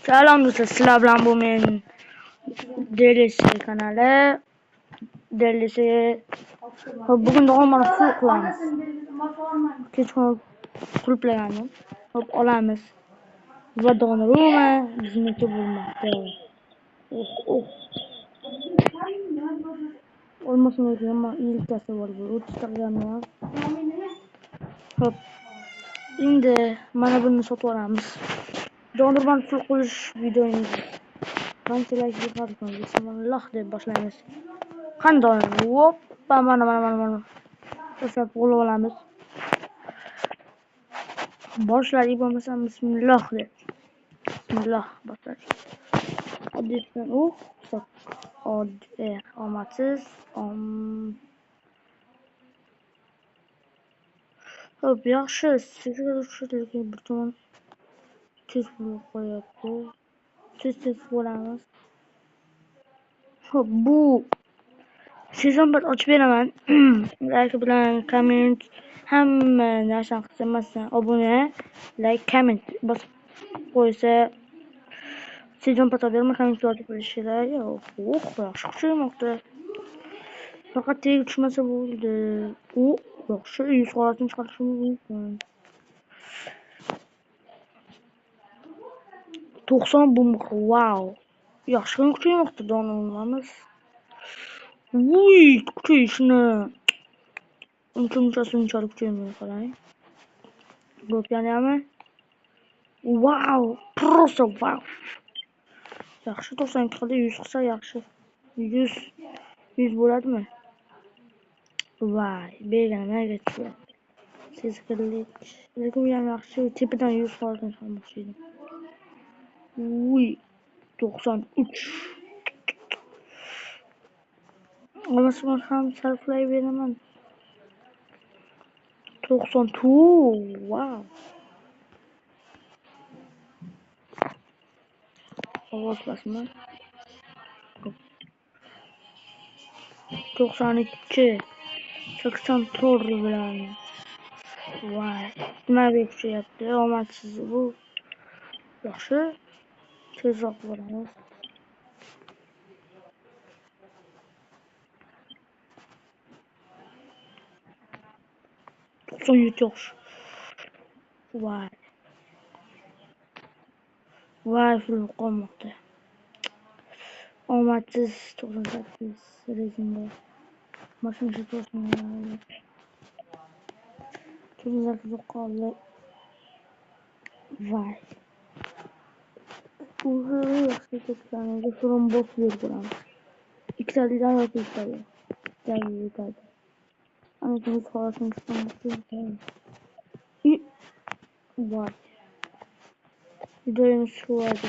Salom do'stlar, sizlar bilan bu men DLC kanali. DLC hop bugun davom mana shu qilamiz. Kechqurun qulplagandim. Hop olamiz. Va doniruma bizniki bo'lmoqda. Oh. Olmasın o'zi ama ilkasi bor bu. O'tishtirganmi? Hop. Endi mana buni sotib olamiz. Donirman pul qo'yish videomiz. Qanchalik yuqorikan bismillah deb boshlaymiz. Qanday? Hoppa mana. O'shab qo'lib olamiz. Boshladik bo'lmasam bismillah deb. Bismillah boshladik. Oddiydan omadsiz. Hop yaxshi. Sizga lekin bir tomon tez bo'lib qo'yapti. Tez bo'lamiz. Hop bu sezon bir ochib beraman. Like bilan comment hamma narsani qilmasdan obuna, like, comment bosib qo'ysa sezon pata berma comment yozib qo'yishlar. Yaxshi kuchaymoqda. Faqat tegi tushmasa bo'ldi. Yaxshi 100 xolatini chiqarishim mumkin. 90 bumq. Wow. Yaxshi kuchaymoqda donimiz. Kuchayishni. Unchalik kuchaymay qolay. Bo'pganami? Wow, просто wow. Yaxshi 92 qildi, 100 qilsa yaxshi. 100 bo'ladimi? Voy, begonaga chiqdi. Sezgirlik. Lekin bu ham yaxshi, tepadan 100 xolatini chiqarmoqchi edim. 93. Olmasam ham sarflayveraman. 92. Wow. Ovoz basma. 92. 84 bilan. Voy. Nimaga kuchayapti? Omadsiz bu. Yaxshi. Tezroq bo'lamiz. 97 yaxshi. Voy, pul qolmoqda. Omadsiz 98 rezinda. Mashina to'g'risini. 98 qoldi. Voy. Bu yaxshi ketganiga so'ram bos berdim. Ikkitalidan yoki ikkitali. Yetadi. Ana bu xolasini chiqarmoqchi. Voy. Videomiz shu edi.